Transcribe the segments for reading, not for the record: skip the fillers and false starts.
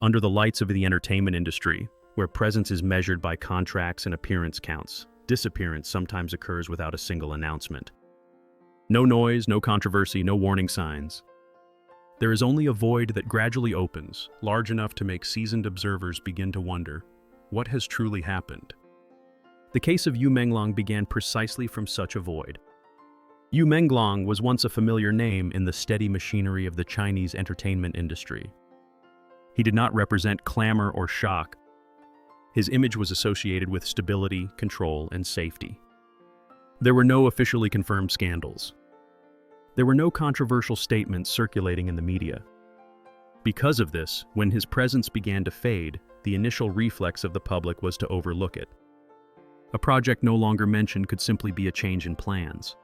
Under the lights of the entertainment industry, where presence is measured by contracts and appearance counts, disappearance sometimes occurs without a single announcement. No noise, no controversy, no warning signs. There is only a void that gradually opens, large enough to make seasoned observers begin to wonder, what has truly happened? The case of Yu Menglong began precisely from such a void. Yu Menglong was once a familiar name in the steady machinery of the Chinese entertainment industry. He did not represent clamor or shock. His image was associated with stability, control, and safety. There were no officially confirmed scandals. There were no controversial statements circulating in the media. Because of this, when his presence began to fade, the initial reflex of the public was to overlook it. A project no longer mentioned could simply be a change in plans.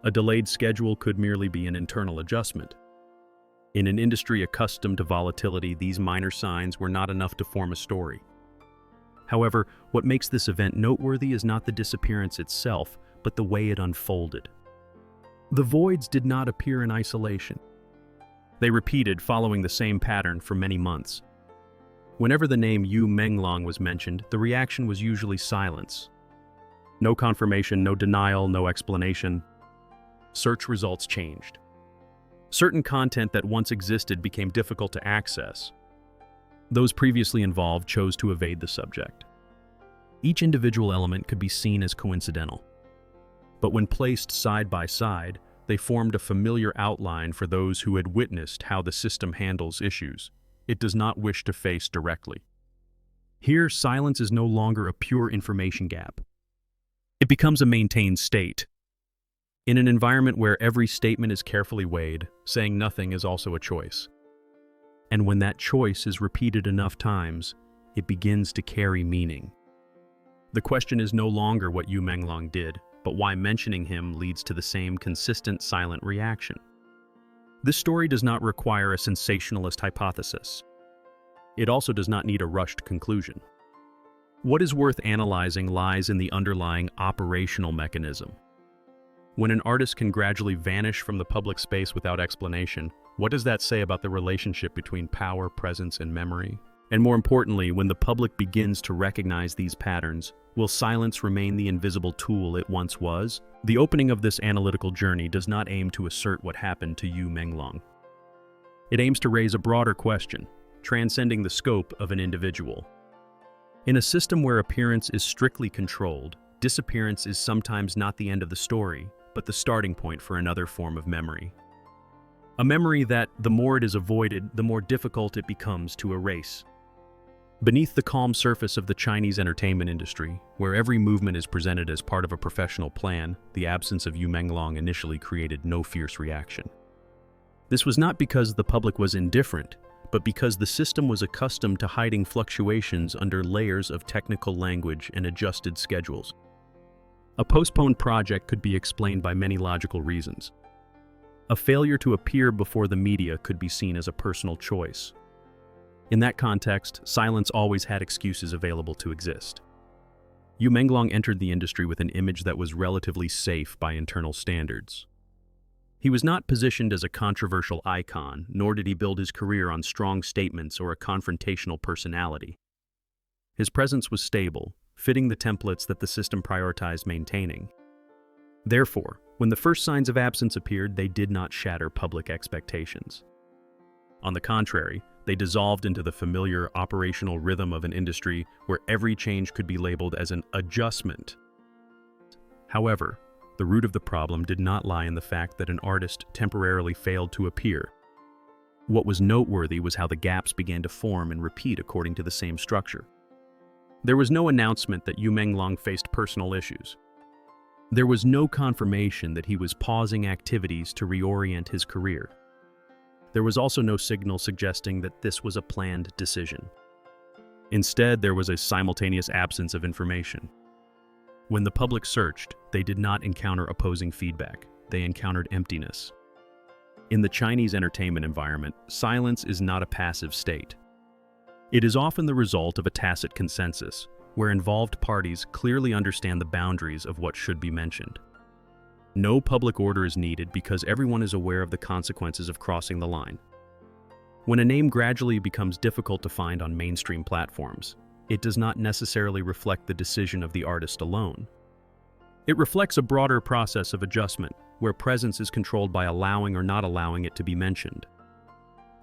A delayed schedule could merely be an internal adjustment. In an industry accustomed to volatility, these minor signs were not enough to form a story. However, what makes this event noteworthy is not the disappearance itself, but the way it unfolded. The voids did not appear in isolation. They repeated, following the same pattern for many months. Whenever the name Yu Menglong was mentioned, the reaction was usually silence. No confirmation, no denial, no explanation. Search results changed. Certain content that once existed became difficult to access. Those previously involved chose to evade the subject. Each individual element could be seen as coincidental. But when placed side by side, they formed a familiar outline for those who had witnessed how the system handles issues it does not wish to face directly. Here, silence is no longer a pure information gap. It becomes a maintained state. In an environment where every statement is carefully weighed, saying nothing is also a choice. And when that choice is repeated enough times, it begins to carry meaning. The question is no longer what Yu Menglong did, but why mentioning him leads to the same consistent silent reaction. This story does not require a sensationalist hypothesis. It also does not need a rushed conclusion. What is worth analyzing lies in the underlying operational mechanism. When an artist can gradually vanish from the public space without explanation, what does that say about the relationship between power, presence, and memory? And more importantly, when the public begins to recognize these patterns, will silence remain the invisible tool it once was? The opening of this analytical journey does not aim to assert what happened to Yu Menglong. It aims to raise a broader question, transcending the scope of an individual. In a system where appearance is strictly controlled, disappearance is sometimes not the end of the story, but the starting point for another form of memory. A memory that, the more it is avoided, the more difficult it becomes to erase. Beneath the calm surface of the Chinese entertainment industry, where every movement is presented as part of a professional plan, the absence of Yu Menglong initially created no fierce reaction. This was not because the public was indifferent, but because the system was accustomed to hiding fluctuations under layers of technical language and adjusted schedules. A postponed project could be explained by many logical reasons. A failure to appear before the media could be seen as a personal choice. In that context, silence always had excuses available to exist. Yu Menglong entered the industry with an image that was relatively safe by internal standards. He was not positioned as a controversial icon, nor did he build his career on strong statements or a confrontational personality. His presence was stable, fitting the templates that the system prioritized maintaining. Therefore, when the first signs of absence appeared, they did not shatter public expectations. On the contrary, they dissolved into the familiar operational rhythm of an industry where every change could be labeled as an adjustment. However, the root of the problem did not lie in the fact that an artist temporarily failed to appear. What was noteworthy was how the gaps began to form and repeat according to the same structure. There was no announcement that Yu Menglong faced personal issues. There was no confirmation that he was pausing activities to reorient his career. There was also no signal suggesting that this was a planned decision. Instead, there was a simultaneous absence of information. When the public searched, they did not encounter opposing feedback. They encountered emptiness. In the Chinese entertainment environment, silence is not a passive state. It is often the result of a tacit consensus, where involved parties clearly understand the boundaries of what should be mentioned. No public order is needed because everyone is aware of the consequences of crossing the line. When a name gradually becomes difficult to find on mainstream platforms, it does not necessarily reflect the decision of the artist alone. It reflects a broader process of adjustment, where presence is controlled by allowing or not allowing it to be mentioned.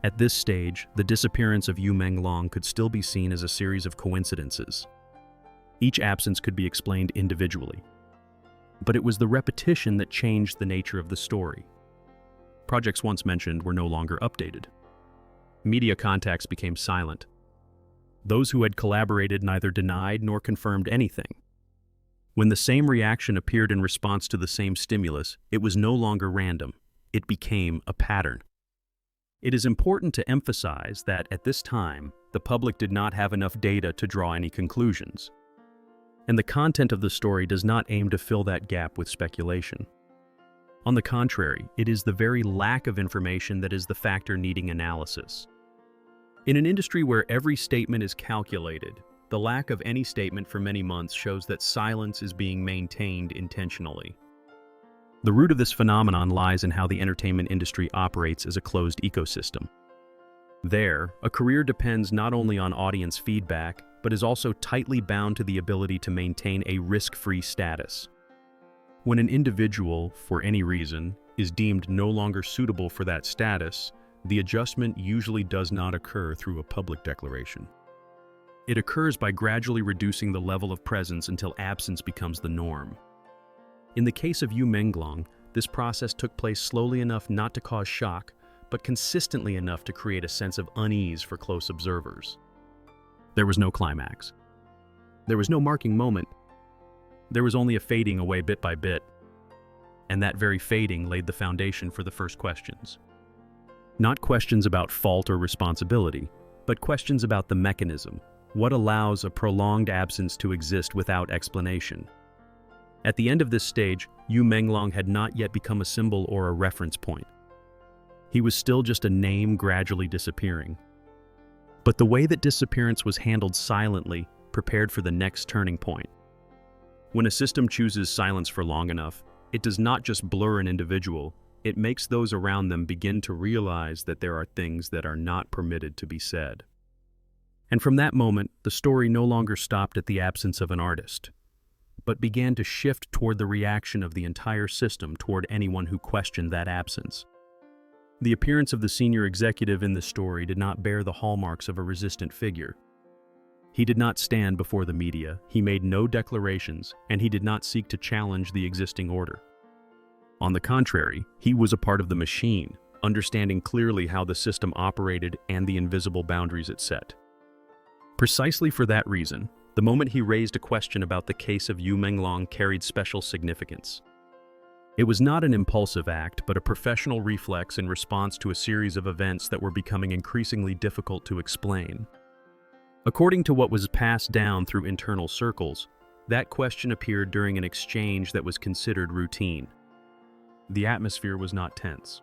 At this stage, the disappearance of Yu Menglong could still be seen as a series of coincidences. Each absence could be explained individually. But it was the repetition that changed the nature of the story. Projects once mentioned were no longer updated. Media contacts became silent. Those who had collaborated neither denied nor confirmed anything. When the same reaction appeared in response to the same stimulus, it was no longer random. It became a pattern. It is important to emphasize that at this time, the public did not have enough data to draw any conclusions. And the content of the story does not aim to fill that gap with speculation. On the contrary, it is the very lack of information that is the factor needing analysis. In an industry where every statement is calculated, the lack of any statement for many months shows that silence is being maintained intentionally. The root of this phenomenon lies in how the entertainment industry operates as a closed ecosystem. There, a career depends not only on audience feedback, but is also tightly bound to the ability to maintain a risk-free status. When an individual, for any reason, is deemed no longer suitable for that status, the adjustment usually does not occur through a public declaration. It occurs by gradually reducing the level of presence until absence becomes the norm. In the case of Yu Menglong, this process took place slowly enough not to cause shock, but consistently enough to create a sense of unease for close observers. There was no climax. There was no marking moment. There was only a fading away bit by bit. And that very fading laid the foundation for the first questions. Not questions about fault or responsibility, but questions about the mechanism. What allows a prolonged absence to exist without explanation? At the end of this stage, Yu Menglong had not yet become a symbol or a reference point. He was still just a name gradually disappearing. But the way that disappearance was handled silently prepared for the next turning point. When a system chooses silence for long enough, it does not just blur an individual, it makes those around them begin to realize that there are things that are not permitted to be said. And from that moment, the story no longer stopped at the absence of an artist, but began to shift toward the reaction of the entire system toward anyone who questioned that absence. The appearance of the senior executive in the story did not bear the hallmarks of a resistant figure. He did not stand before the media, he made no declarations, and he did not seek to challenge the existing order. On the contrary, he was a part of the machine, understanding clearly how the system operated and the invisible boundaries it set. Precisely for that reason, the moment he raised a question about the case of Yu Menglong carried special significance. It was not an impulsive act, but a professional reflex in response to a series of events that were becoming increasingly difficult to explain. According to what was passed down through internal circles, that question appeared during an exchange that was considered routine. The atmosphere was not tense.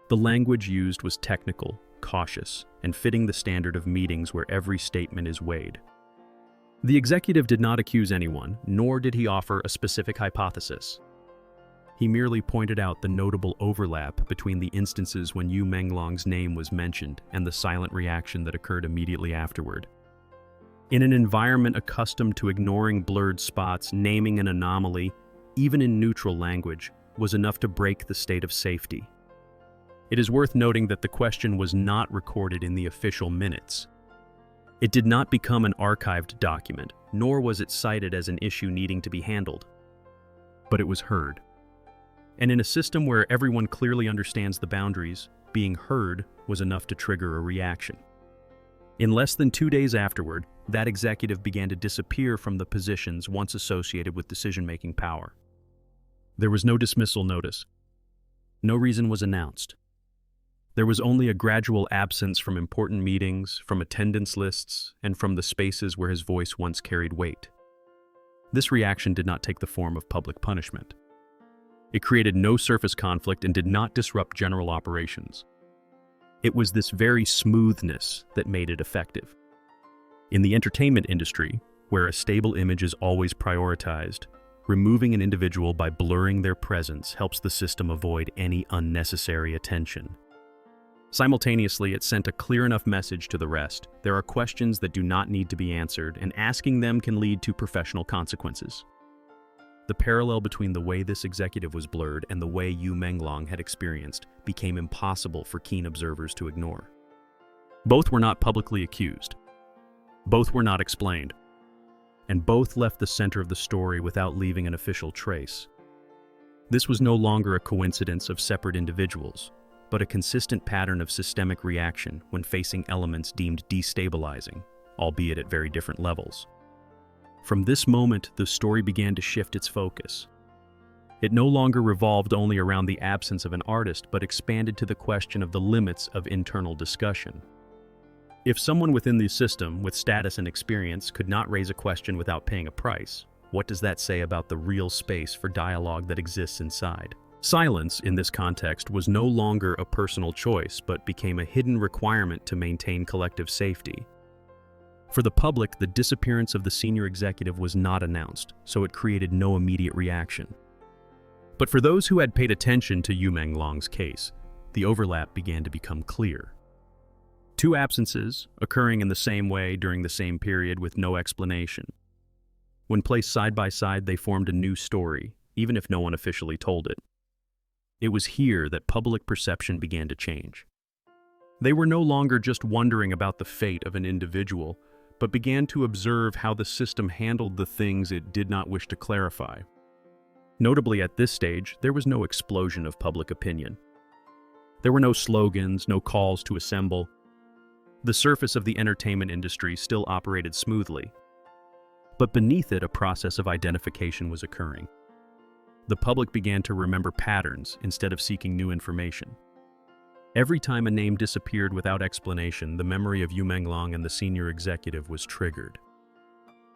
The language used was technical, cautious, and fitting the standard of meetings where every statement is weighed. The executive did not accuse anyone, nor did he offer a specific hypothesis. He merely pointed out the notable overlap between the instances when Yu Menglong's name was mentioned and the silent reaction that occurred immediately afterward. In an environment accustomed to ignoring blurred spots, naming an anomaly, even in neutral language, was enough to break the state of safety. It is worth noting that the question was not recorded in the official minutes. It did not become an archived document, nor was it cited as an issue needing to be handled. But it was heard. And in a system where everyone clearly understands the boundaries, being heard was enough to trigger a reaction. In less than 2 days afterward, that executive began to disappear from the positions once associated with decision-making power. There was no dismissal notice. No reason was announced. There was only a gradual absence from important meetings, from attendance lists, and from the spaces where his voice once carried weight. This reaction did not take the form of public punishment. It created no surface conflict and did not disrupt general operations. It was this very smoothness that made it effective. In the entertainment industry, where a stable image is always prioritized, removing an individual by blurring their presence helps the system avoid any unnecessary attention. Simultaneously, it sent a clear enough message to the rest. There are questions that do not need to be answered, and asking them can lead to professional consequences. The parallel between the way this executive was blurred and the way Yu Menglong had experienced became impossible for keen observers to ignore. Both were not publicly accused. Both were not explained. And both left the center of the story without leaving an official trace. This was no longer a coincidence of separate individuals, but a consistent pattern of systemic reaction when facing elements deemed destabilizing, albeit at very different levels. From this moment, the story began to shift its focus. It no longer revolved only around the absence of an artist, but expanded to the question of the limits of internal discussion. If someone within the system, with status and experience, could not raise a question without paying a price, what does that say about the real space for dialogue that exists inside? Silence, in this context, was no longer a personal choice, but became a hidden requirement to maintain collective safety. For the public, the disappearance of the senior executive was not announced, so it created no immediate reaction. But for those who had paid attention to Yu Menglong's case, the overlap began to become clear. Two absences, occurring in the same way during the same period with no explanation. When placed side by side, they formed a new story, even if no one officially told it. It was here that public perception began to change. They were no longer just wondering about the fate of an individual, but began to observe how the system handled the things it did not wish to clarify. Notably, at this stage, there was no explosion of public opinion. There were no slogans, no calls to assemble. The surface of the entertainment industry still operated smoothly, but beneath it, a process of identification was occurring. The public began to remember patterns instead of seeking new information. Every time a name disappeared without explanation, the memory of Yu Menglong and the senior executive was triggered.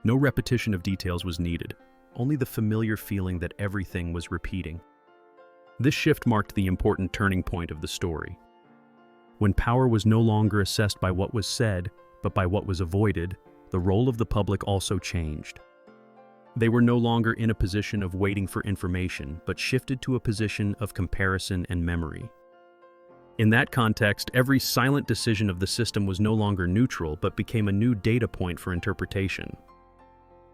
No repetition of details was needed, only the familiar feeling that everything was repeating. This shift marked the important turning point of the story. When power was no longer assessed by what was said, but by what was avoided, the role of the public also changed. They were no longer in a position of waiting for information, but shifted to a position of comparison and memory. In that context, every silent decision of the system was no longer neutral, but became a new data point for interpretation.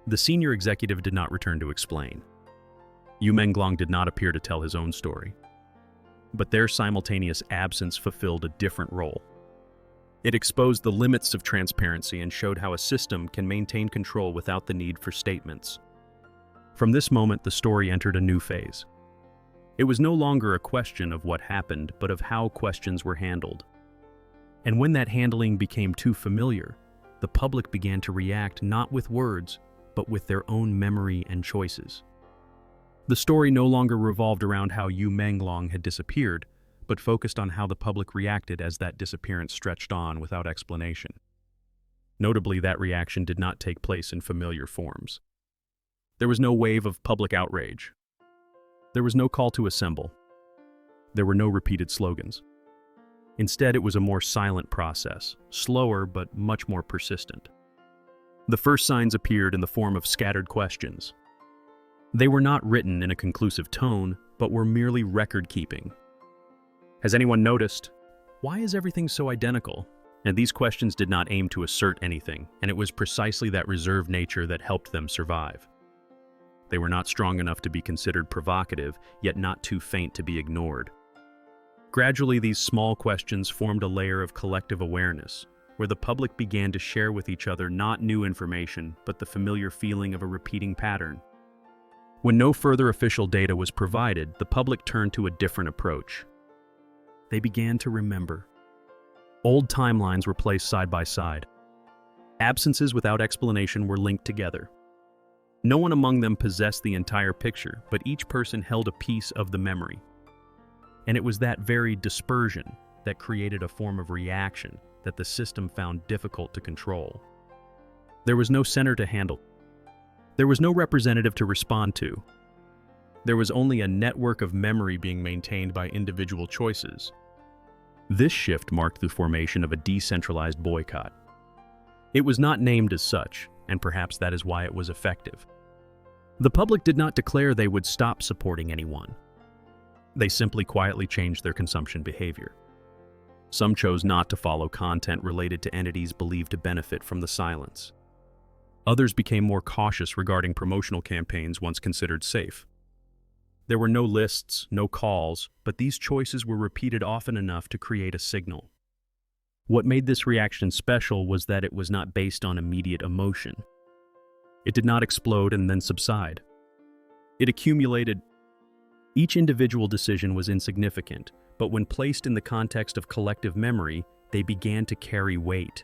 The senior executive did not return to explain. Yu Menglong did not appear to tell his own story. But their simultaneous absence fulfilled a different role. It exposed the limits of transparency and showed how a system can maintain control without the need for statements. From this moment, the story entered a new phase. It was no longer a question of what happened, but of how questions were handled. And when that handling became too familiar, the public began to react not with words, but with their own memory and choices. The story no longer revolved around how Yu Menglong had disappeared, but focused on how the public reacted as that disappearance stretched on without explanation. Notably, that reaction did not take place in familiar forms. There was no wave of public outrage. There was no call to assemble. There were no repeated slogans. Instead, it was a more silent process, slower but much more persistent. The first signs appeared in the form of scattered questions. They were not written in a conclusive tone, but were merely record-keeping. Has anyone noticed? Why is everything so identical? And these questions did not aim to assert anything, and it was precisely that reserved nature that helped them survive. They were not strong enough to be considered provocative, yet not too faint to be ignored. Gradually, these small questions formed a layer of collective awareness, where the public began to share with each other not new information, but the familiar feeling of a repeating pattern. When no further official data was provided, the public turned to a different approach. They began to remember. Old timelines were placed side by side. Absences without explanation were linked together. No one among them possessed the entire picture, but each person held a piece of the memory. And it was that very dispersion that created a form of reaction that the system found difficult to control. There was no center to handle. There was no representative to respond to. There was only a network of memory being maintained by individual choices. This shift marked the formation of a decentralized boycott. It was not named as such, and perhaps that is why it was effective. The public did not declare they would stop supporting anyone. They simply quietly changed their consumption behavior. Some chose not to follow content related to entities believed to benefit from the silence. Others became more cautious regarding promotional campaigns once considered safe. There were no lists, no calls, but these choices were repeated often enough to create a signal. What made this reaction special was that it was not based on immediate emotion. It did not explode and then subside. It accumulated. Each individual decision was insignificant, but when placed in the context of collective memory, they began to carry weight.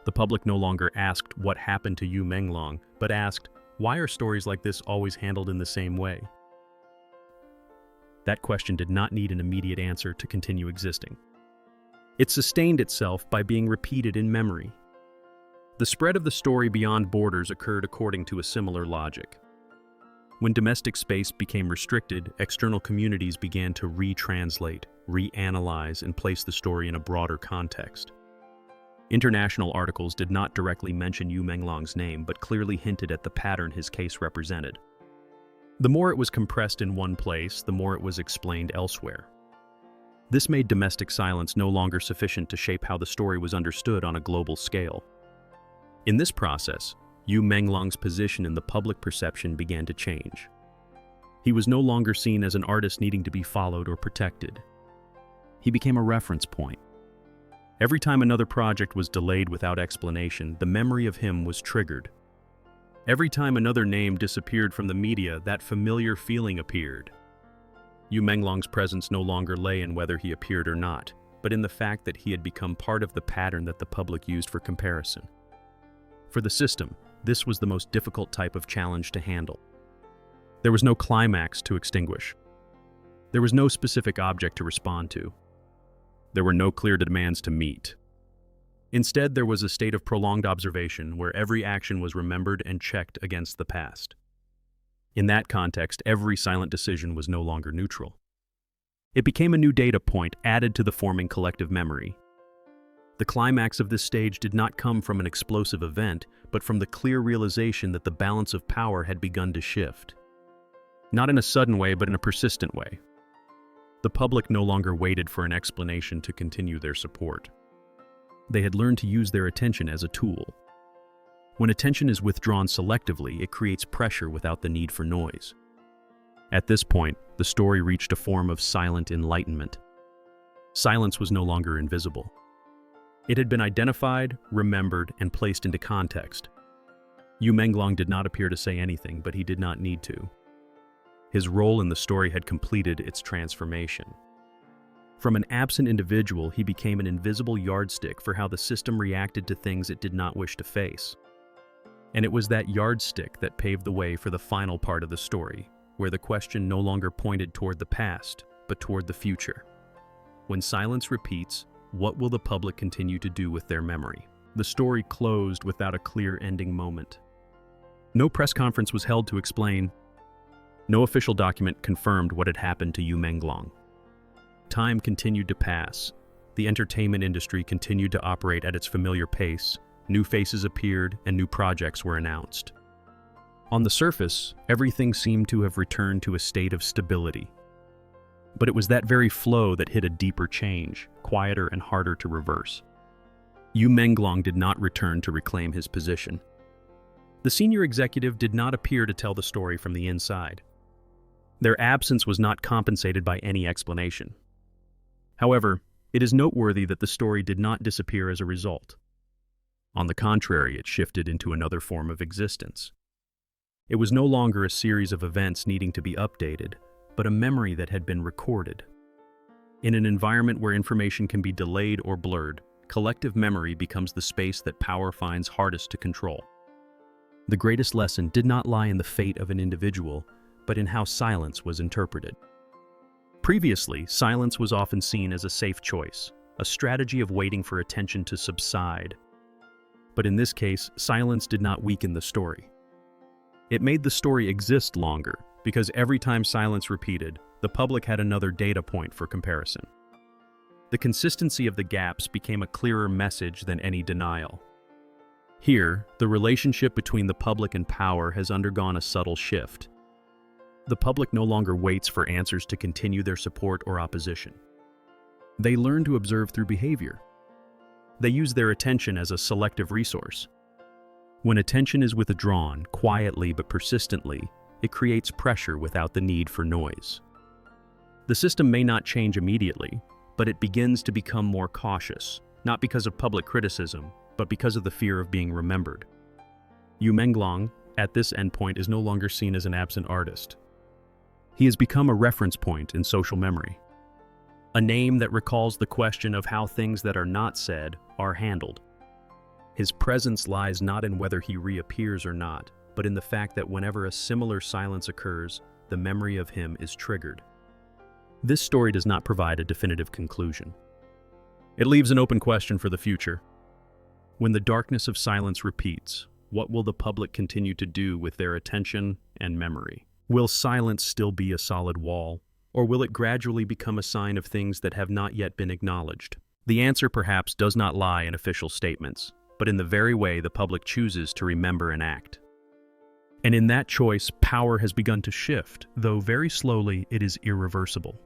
The public no longer asked what happened to Yu Menglong, but asked, why are stories like this always handled in the same way? That question did not need an immediate answer to continue existing. It sustained itself by being repeated in memory. The spread of the story beyond borders occurred according to a similar logic. When domestic space became restricted, external communities began to retranslate, reanalyze, and place the story in a broader context. International articles did not directly mention Yu Menglong's name, but clearly hinted at the pattern his case represented. The more it was compressed in one place, the more it was explained elsewhere. This made domestic silence no longer sufficient to shape how the story was understood on a global scale. In this process, Yu Menglong's position in the public perception began to change. He was no longer seen as an artist needing to be followed or protected. He became a reference point. Every time another project was delayed without explanation, the memory of him was triggered. Every time another name disappeared from the media, that familiar feeling appeared. Yu Menglong's presence no longer lay in whether he appeared or not, but in the fact that he had become part of the pattern that the public used for comparison. For the system, this was the most difficult type of challenge to handle. There was no climax to extinguish. There was no specific object to respond to. There were no clear demands to meet. Instead, there was a state of prolonged observation where every action was remembered and checked against the past. In that context, every silent decision was no longer neutral. It became a new data point added to the forming collective memory. The climax of this stage did not come from an explosive event, but from the clear realization that the balance of power had begun to shift. Not in a sudden way, but in a persistent way. The public no longer waited for an explanation to continue their support. They had learned to use their attention as a tool. When attention is withdrawn selectively, it creates pressure without the need for noise. At this point, the story reached a form of silent enlightenment. Silence was no longer invisible. It had been identified, remembered, and placed into context. Yu Menglong did not appear to say anything, but he did not need to. His role in the story had completed its transformation. From an absent individual, he became an invisible yardstick for how the system reacted to things it did not wish to face. And it was that yardstick that paved the way for the final part of the story, where the question no longer pointed toward the past, but toward the future. When silence repeats, what will the public continue to do with their memory? The story closed without a clear ending moment. No press conference was held to explain. No official document confirmed what had happened to Yu Menglong. Time continued to pass. The entertainment industry continued to operate at its familiar pace. New faces appeared and new projects were announced. On the surface, everything seemed to have returned to a state of stability. But it was that very flow that hid a deeper change, quieter and harder to reverse. Yu Menglong did not return to reclaim his position. The senior executive did not appear to tell the story from the inside. Their absence was not compensated by any explanation. However, it is noteworthy that the story did not disappear as a result. On the contrary, it shifted into another form of existence. It was no longer a series of events needing to be updated, but a memory that had been recorded. In an environment where information can be delayed or blurred, collective memory becomes the space that power finds hardest to control. The greatest lesson did not lie in the fate of an individual, but in how silence was interpreted. Previously, silence was often seen as a safe choice, a strategy of waiting for attention to subside. But in this case, silence did not weaken the story. It made the story exist longer, because every time silence repeated, the public had another data point for comparison. The consistency of the gaps became a clearer message than any denial. Here, the relationship between the public and power has undergone a subtle shift. The public no longer waits for answers to continue their support or opposition. They learn to observe through behavior. They use their attention as a selective resource. When attention is withdrawn, quietly but persistently, it creates pressure without the need for noise. The system may not change immediately, but it begins to become more cautious, not because of public criticism, but because of the fear of being remembered. Yu Menglong, at this endpoint, is no longer seen as an absent artist. He has become a reference point in social memory, a name that recalls the question of how things that are not said are handled. His presence lies not in whether he reappears or not, but in the fact that whenever a similar silence occurs, the memory of him is triggered. This story does not provide a definitive conclusion. It leaves an open question for the future. When the darkness of silence repeats, what will the public continue to do with their attention and memory? Will silence still be a solid wall, or will it gradually become a sign of things that have not yet been acknowledged? The answer perhaps does not lie in official statements, but in the very way the public chooses to remember and act. And in that choice, power has begun to shift, though very slowly it is irreversible.